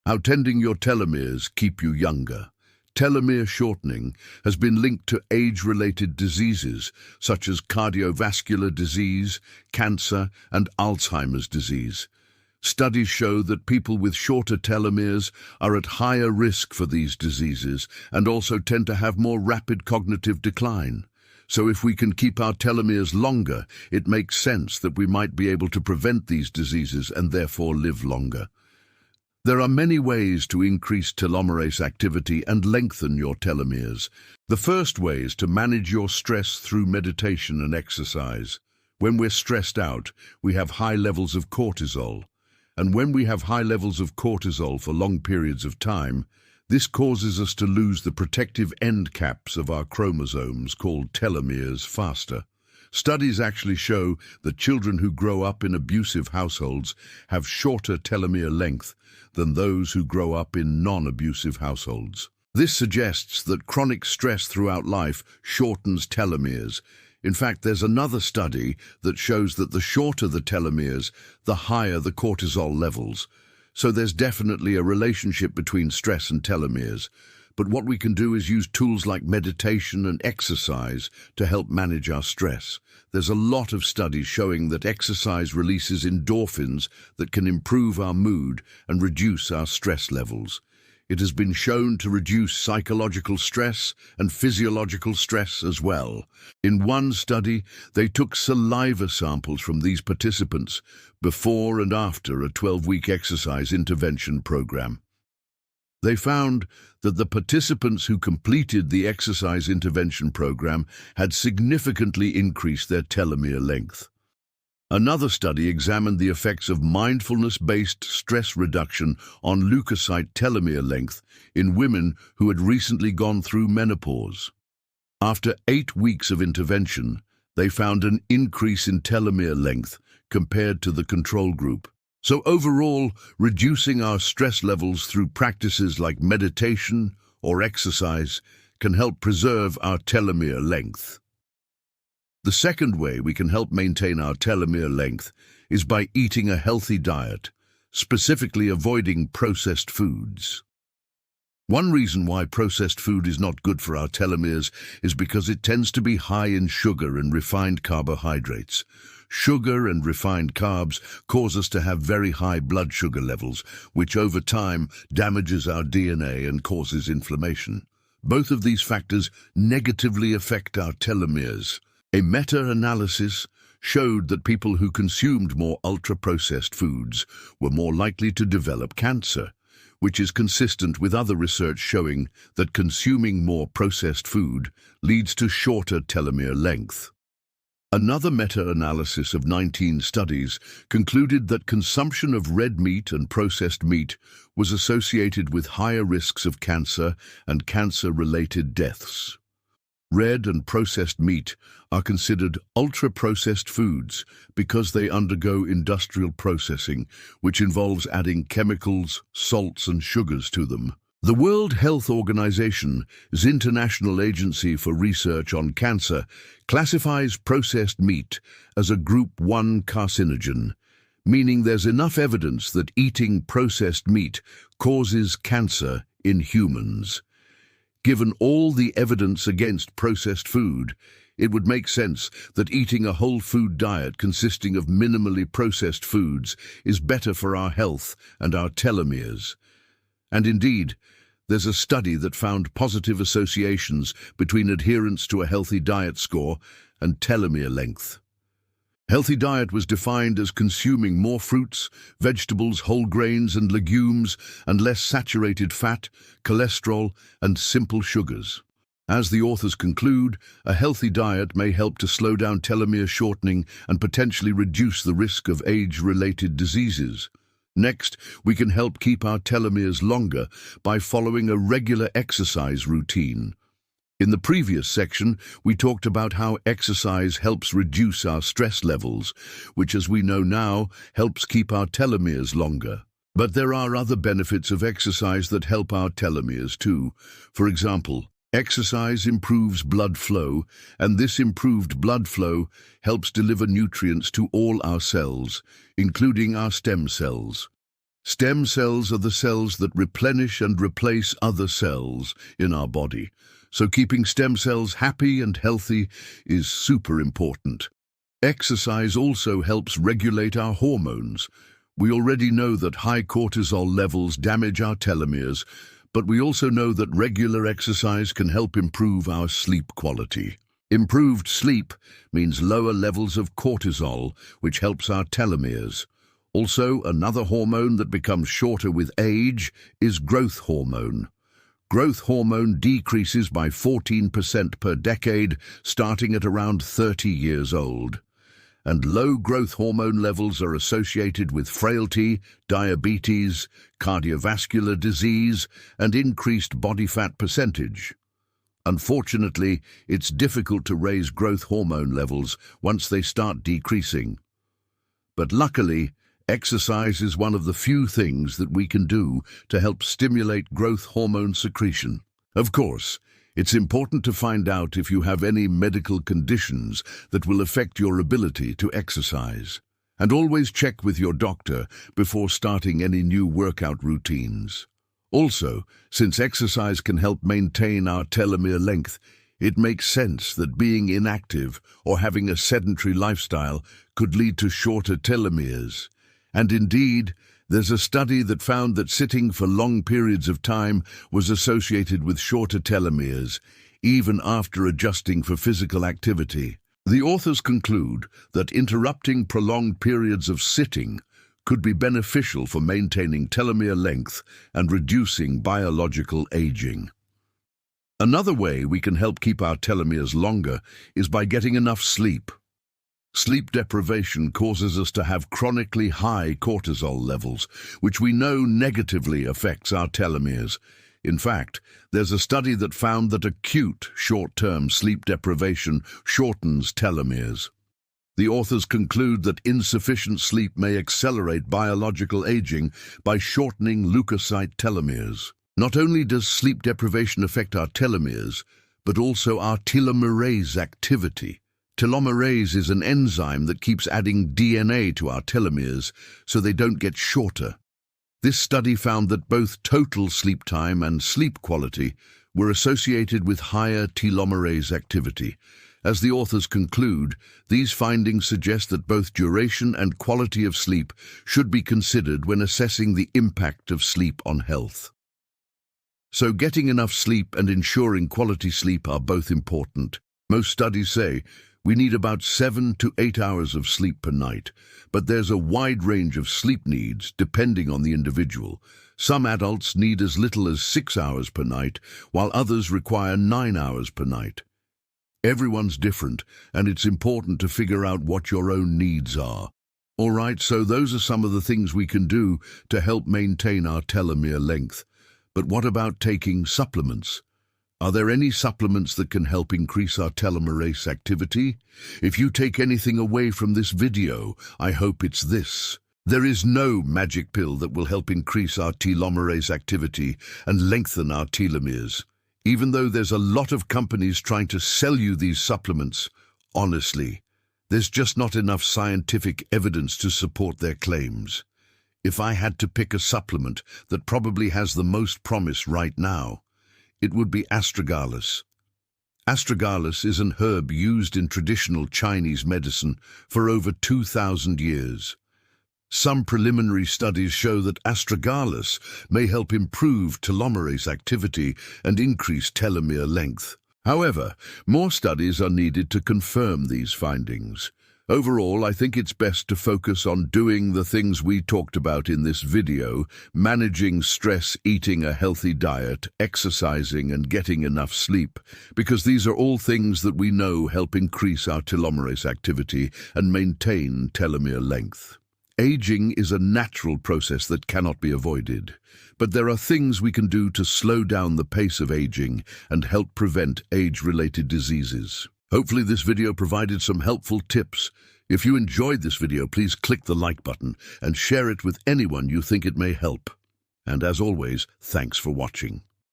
How tending your telomeres keep you younger. Telomere shortening has been linked to age-related diseases such as cardiovascular disease, cancer, and Alzheimer's disease. Studies show that people with shorter telomeres are at higher risk for these diseases and also tend to have more rapid cognitive decline. So if we can keep our telomeres longer, it makes sense that we might be able to prevent these diseases and therefore live longer. There are many ways to increase telomerase activity and lengthen your telomeres. The first way is to manage your stress through meditation and exercise. When we're stressed out, we have high levels of cortisol. And when we have high levels of cortisol for long periods of time, this causes us to lose the protective end caps of our chromosomes called telomeres faster. Studies actually show that children who grow up in abusive households have shorter telomere length than those who grow up in non-abusive households. This suggests that chronic stress throughout life shortens telomeres. In fact, there's another study that shows that the shorter the telomeres, the higher the cortisol levels. So there's definitely a relationship between stress and telomeres. But what we can do is use tools like meditation and exercise to help manage our stress. There's a lot of studies showing that exercise releases endorphins that can improve our mood and reduce our stress levels. It has been shown to reduce psychological stress and physiological stress as well. In one study, they took saliva samples from these participants before and after a 12-week exercise intervention program. They found that the participants who completed the exercise intervention program had significantly increased their telomere length. Another study examined the effects of mindfulness-based stress reduction on leukocyte telomere length in women who had recently gone through menopause. After 8 weeks of intervention, they found an increase in telomere length compared to the control group. So overall, reducing our stress levels through practices like meditation or exercise can help preserve our telomere length. The second way we can help maintain our telomere length is by eating a healthy diet, specifically avoiding processed foods. One reason why processed food is not good for our telomeres is because it tends to be high in sugar and refined carbohydrates. Sugar and refined carbs cause us to have very high blood sugar levels, which over time damages our DNA and causes inflammation. Both of these factors negatively affect our telomeres. A meta-analysis showed that people who consumed more ultra-processed foods were more likely to develop cancer, which is consistent with other research showing that consuming more processed food leads to shorter telomere length. Another meta-analysis of 19 studies concluded that consumption of red meat and processed meat was associated with higher risks of cancer and cancer-related deaths. Red and processed meat are considered ultra-processed foods because they undergo industrial processing, which involves adding chemicals, salts, and sugars to them. The World Health Organization's International Agency for Research on Cancer classifies processed meat as a Group 1 carcinogen, meaning there's enough evidence that eating processed meat causes cancer in humans. Given all the evidence against processed food, it would make sense that eating a whole food diet consisting of minimally processed foods is better for our health and our telomeres. And indeed, there's a study that found positive associations between adherence to a healthy diet score and telomere length. Healthy diet was defined as consuming more fruits, vegetables, whole grains and legumes, and less saturated fat, cholesterol, and simple sugars. As the authors conclude, a healthy diet may help to slow down telomere shortening and potentially reduce the risk of age-related diseases. Next, we can help keep our telomeres longer by following a regular exercise routine. In the previous section, we talked about how exercise helps reduce our stress levels, which, as we know now, helps keep our telomeres longer. But there are other benefits of exercise that help our telomeres too. For example, exercise improves blood flow, and this improved blood flow helps deliver nutrients to all our cells, including our stem cells. Stem cells are the cells that replenish and replace other cells in our body. So keeping stem cells happy and healthy is super important. Exercise also helps regulate our hormones. We already know that high cortisol levels damage our telomeres, but we also know that regular exercise can help improve our sleep quality. Improved sleep means lower levels of cortisol, which helps our telomeres. Also, another hormone that becomes shorter with age is growth hormone. Growth hormone decreases by 14% per decade, starting at around 30 years old. And low growth hormone levels are associated with frailty, diabetes, cardiovascular disease, and increased body fat percentage. Unfortunately, it's difficult to raise growth hormone levels once they start decreasing. But luckily, exercise is one of the few things that we can do to help stimulate growth hormone secretion. Of course, it's important to find out if you have any medical conditions that will affect your ability to exercise. And always check with your doctor before starting any new workout routines. Also, since exercise can help maintain our telomere length, it makes sense that being inactive or having a sedentary lifestyle could lead to shorter telomeres. And indeed, there's a study that found that sitting for long periods of time was associated with shorter telomeres, even after adjusting for physical activity. The authors conclude that interrupting prolonged periods of sitting could be beneficial for maintaining telomere length and reducing biological aging. Another way we can help keep our telomeres longer is by getting enough sleep. Sleep deprivation causes us to have chronically high cortisol levels, which we know negatively affects our telomeres. In fact, there's a study that found that acute short-term sleep deprivation shortens telomeres. The authors conclude that insufficient sleep may accelerate biological aging by shortening leukocyte telomeres. Not only does sleep deprivation affect our telomeres, but also our telomerase activity. Telomerase is an enzyme that keeps adding DNA to our telomeres so they don't get shorter. This study found that both total sleep time and sleep quality were associated with higher telomerase activity. As the authors conclude, these findings suggest that both duration and quality of sleep should be considered when assessing the impact of sleep on health. So getting enough sleep and ensuring quality sleep are both important. Most studies say we need about 7 to 8 hours of sleep per night, but there's a wide range of sleep needs depending on the individual. Some adults need as little as 6 hours per night, while others require 9 hours per night. Everyone's different, and it's important to figure out what your own needs are. All right, so those are some of the things we can do to help maintain our telomere length. But what about taking supplements? Are there any supplements that can help increase our telomerase activity? If you take anything away from this video, I hope it's this. There is no magic pill that will help increase our telomerase activity and lengthen our telomeres. Even though there's a lot of companies trying to sell you these supplements, honestly, there's just not enough scientific evidence to support their claims. If I had to pick a supplement that probably has the most promise right now, it would be astragalus. Astragalus is an herb used in traditional Chinese medicine for over 2,000 years. Some preliminary studies show that astragalus may help improve telomerase activity and increase telomere length. However, more studies are needed to confirm these findings. Overall, I think it's best to focus on doing the things we talked about in this video: managing stress, eating a healthy diet, exercising, and getting enough sleep, because these are all things that we know help increase our telomerase activity and maintain telomere length. Aging is a natural process that cannot be avoided, but there are things we can do to slow down the pace of aging and help prevent age-related diseases. Hopefully this video provided some helpful tips. If you enjoyed this video, please click the like button and share it with anyone you think it may help. And as always, thanks for watching.